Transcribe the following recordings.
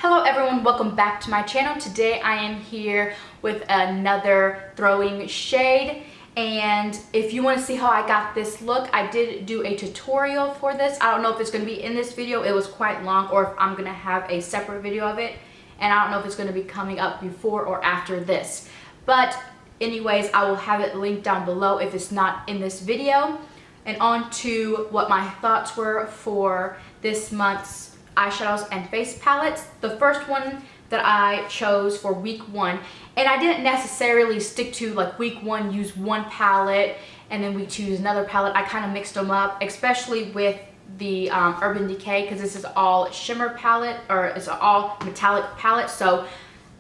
Hello everyone, welcome back to my channel. Today I am here with another throwing shade, and if you want to see how I got this look, I did do a tutorial for this. I don't know if it's going to be in this video, it was quite long, or if I'm going to have a separate video of it, and I don't know if it's going to be coming up before or after this. But anyways, I will have it linked down below if it's not in this video. And on to what my thoughts were for this month's eyeshadows and face palettes. The first one that I chose for week 1, and I didn't necessarily stick to like week 1 use one palette and then week 2 use another palette. I kind of mixed them up, especially with the Urban Decay, because this is all shimmer palette, or it's all metallic palette, so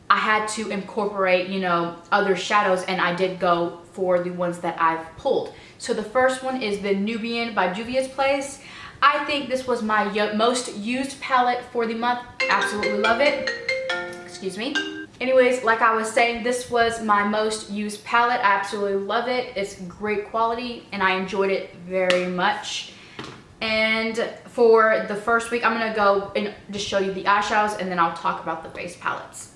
I had to incorporate, you know, other shadows, and I did go for the ones that I've pulled. So the first one is the Nubian by Juvia's Place. I think this was my most used palette for the month. Absolutely love it. Excuse me. Anyways, like I was saying, this was my most used palette. I absolutely love it. It's great quality and I enjoyed it very much. And for the first week, I'm gonna go and just show you the eyeshadows and then I'll talk about the face palettes.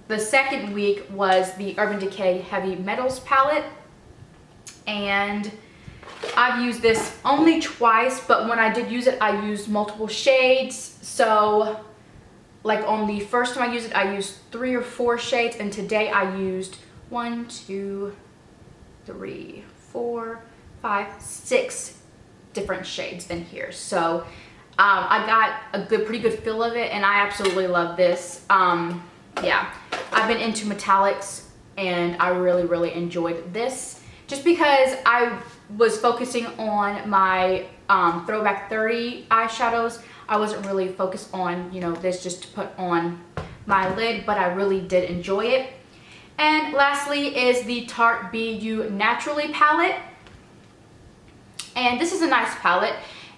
The second week was the Urban Decay Heavy Metals palette, and I've used this only twice, but when I did use it, I used multiple shades. So like on the first time I used it, I used 3 or 4 shades, and today I used 1, 2, 3, 4, 5, 6 different shades in here. So I got a pretty good feel of it, and I absolutely love this. Yeah, I've been into metallics and I really enjoyed this, just because I was focusing on my Throwback 30 eyeshadows. I wasn't really focused on, you know, this just to put on my lid, but I really did enjoy it. And lastly is the Tarte Be You Naturally palette. And this is a nice palette.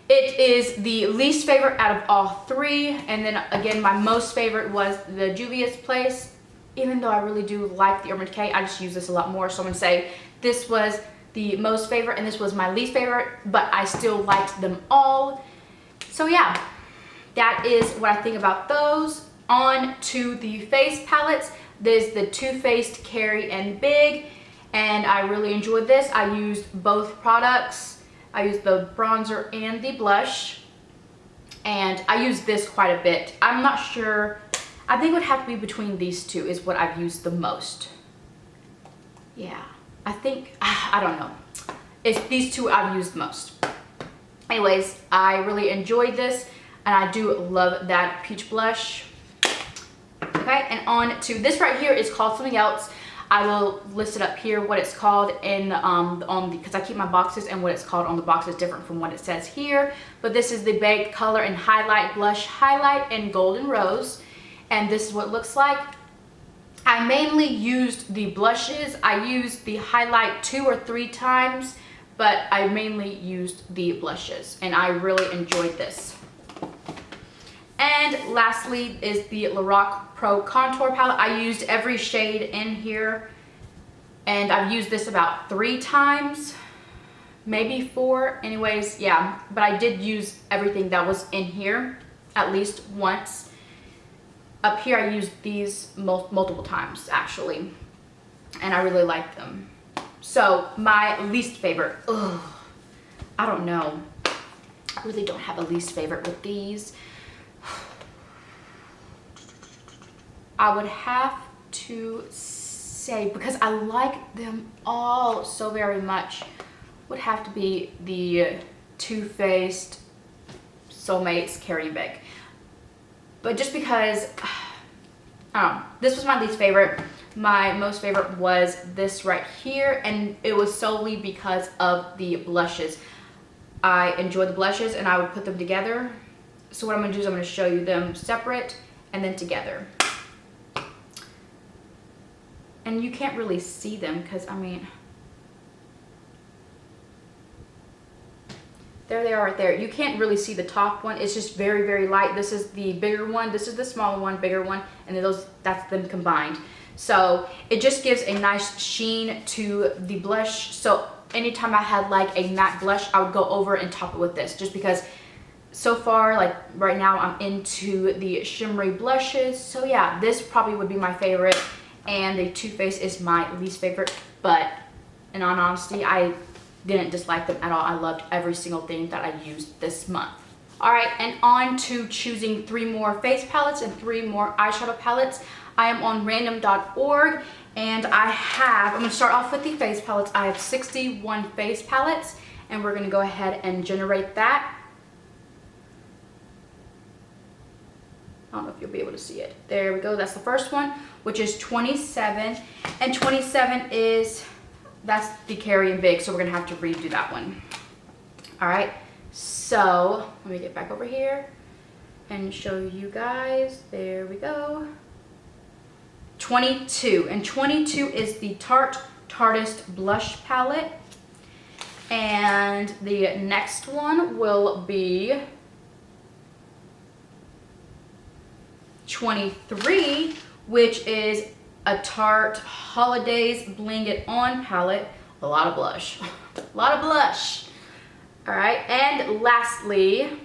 It is the least favorite out of all 3. And then again, my most favorite was the Juvia's Place. Even though I really do like the Urban Decay, I just use this a lot more. So I'm gonna say this was the most favorite and this was my least favorite, but I still liked them all. So yeah, that is what I think about those. On to the face palettes. There's the Too Faced Carrie and Big, and I really enjoyed this. I used both products. I used the bronzer and the blush, and I used this quite a bit. I'm not sure, I think it would have to be between these two is what I've used the most. Yeah, I think, I don't know. It's these two I've used most. Anyways, I really enjoyed this, and I do love that peach blush. Okay, and on to this right here is called something else. I will list it up here what it's called in because I keep my boxes, and what it's called on the box is different from what it says here. But this is the Baked Color and Highlight Blush Highlight in Golden Rose, and this is what it looks like. I mainly used the blushes. I used the highlight 2 or 3 times, but I mainly used the blushes, and I really enjoyed this. And lastly is the Lorac Pro Contour Palette. I used every shade in here, and I've used this about 3 times, maybe 4. Anyways, yeah, but I did use everything that was in here at least once. Up here I used these multiple times actually, and I really like them. So my least favorite, I don't know. I really don't have a least favorite with these. I would have to say, because I like them all so very much, would have to be the Too Faced Soulmates Carrie and Big. But just because, I don't know, this was my least favorite. My most favorite was this right here, and it was solely because of the blushes. I enjoy the blushes, and I would put them together. So what I'm gonna do is I'm gonna show you them separate and then together. And you can't really see them because, I mean, there they are right there. You can't really see the top one. It's just very light. This is the bigger one. This is the smaller one, bigger one, and then that's them combined. So it just gives a nice sheen to the blush. So anytime I had like a matte blush, I would go over and top it with this, just because so far, like right now, I'm into the shimmery blushes. So yeah, this probably would be my favorite, and the Too Faced is my least favorite. But in all honesty, I didn't dislike them at all. I loved every single thing that I used this month. All right, and on to choosing 3 more face palettes and 3 more eyeshadow palettes. I am on random.org, and I'm gonna start off with the face palettes. I have 61 face palettes, and we're gonna go ahead and generate that. I don't know if you'll be able to see it. There we go, that's the first one, which is 27. And 27 that's the Carrie and Big, so we're gonna have to redo that one. All right, so let me get back over here and show you guys. There we go. 22, and 22 is the Tarteist blush palette. And the next one will be 23, which is a Tarte Holidays Bling It On palette. A lot of blush. A lot of blush. All right, and lastly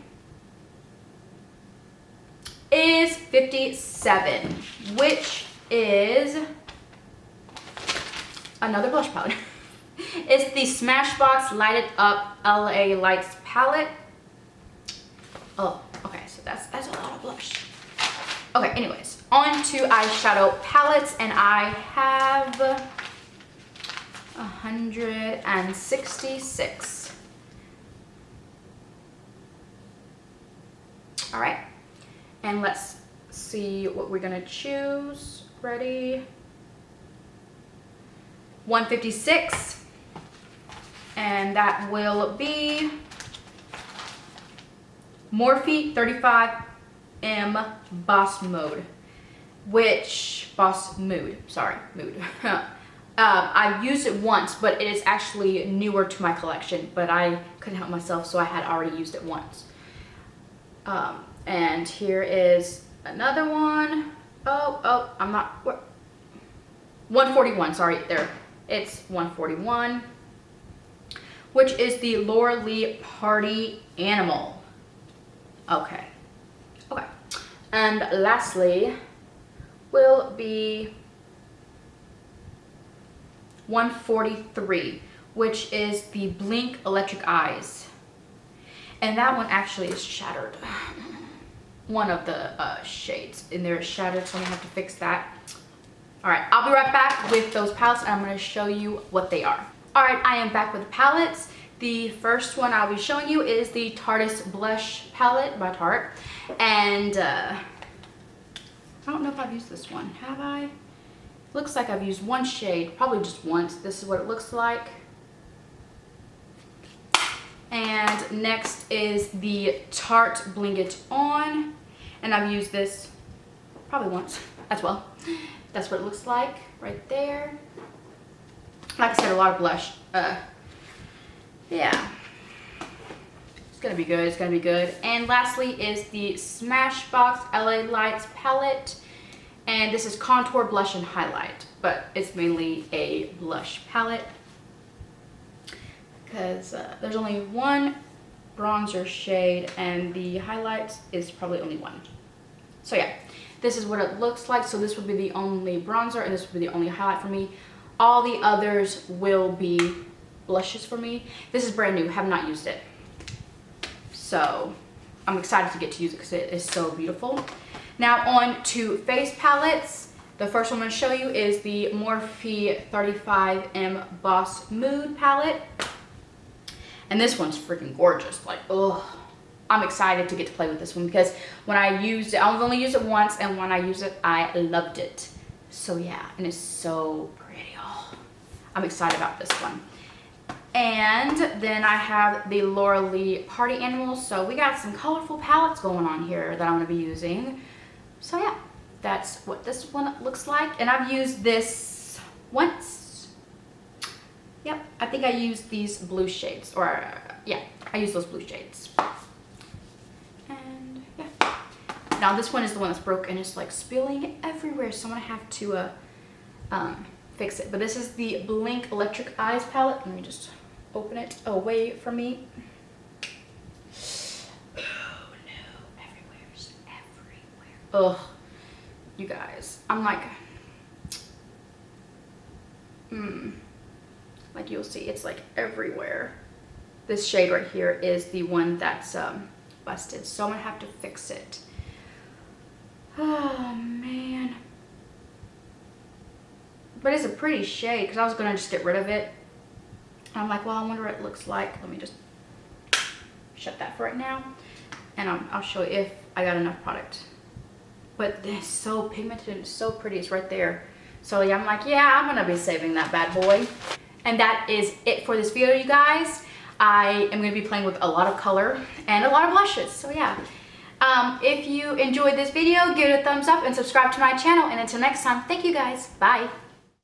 is 57, which is another blush palette. It's the Smashbox Light It Up LA Lights palette. Oh, okay, so that's a lot of blush. Okay, anyways, on to eyeshadow palettes, and I have 166. All right, and let's see what we're gonna choose. Ready? 156, and that will be Morphe 35M Boss Mood. I've used it once, but it is actually newer to my collection, but I couldn't help myself, so I had already used it once. And here is another one. I'm not, 141, sorry, there. It's 141, which is the Laura Lee Party Animal. Okay. And lastly will be 143, which is the Blinc Electric Eyes. And that one actually is shattered. One of the shades in there is shattered, so I'm gonna have to fix that. All right, I'll be right back with those palettes, and I'm gonna show you what they are. All right, I am back with the palettes. The first one I'll be showing you is the Tarteist Blush Palette by Tarte. And I don't know if I've used this one, have I? Looks like I've used one shade, probably just once. This is what it looks like. And next is the Tarte Bling It On. And I've used this probably once as well. That's what it looks like right there. Like I said, a lot of blush. Yeah. It's gonna be good, it's gonna be good. And lastly is the Smashbox LA Lights palette. And this is contour, blush, and highlight, but it's mainly a blush palette because there's only one bronzer shade and the highlights is probably only one. So yeah, this is what it looks like. So this would be the only bronzer and this would be the only highlight for me. All the others will be blushes for me. This is brand new, have not used it. So I'm excited to get to use it because it is so beautiful. Now on to face palettes. The first one I'm gonna show you is the Morphe 35M Boss Mood palette. And this one's freaking gorgeous, like, ugh. I'm excited to get to play with this one because when I used it, I've only used it once, and when I used it, I loved it. So yeah, and it's so pretty. Oh, I'm excited about this one. And then I have the Laura Lee Party Animal. So we got some colorful palettes going on here that I'm gonna be using. So yeah, that's what this one looks like. And I've used this once. Yep, I think I used these blue shades, or yeah, I used those blue shades. And yeah, now this one is the one that's broke and it's like spilling everywhere, so I'm gonna have to fix it. But this is the Blinc Electric Eyes palette. Let me just open it away from me. ugh, you guys, I'm like, like you'll see, it's like everywhere. This shade right here is the one that's busted, so I'm gonna have to fix it. Oh man. But it's a pretty shade because I was gonna just get rid of it. And I'm like, well, I wonder what it looks like. Let me just shut that for right now. And I'll show you if I got enough product. But this is so pigmented and so pretty. It's right there. So yeah, I'm like, yeah, I'm gonna be saving that bad boy. And that is it for this video, you guys. I am gonna be playing with a lot of color and a lot of blushes. So yeah. If you enjoyed this video, give it a thumbs up and subscribe to my channel. And until next time, thank you guys. Bye.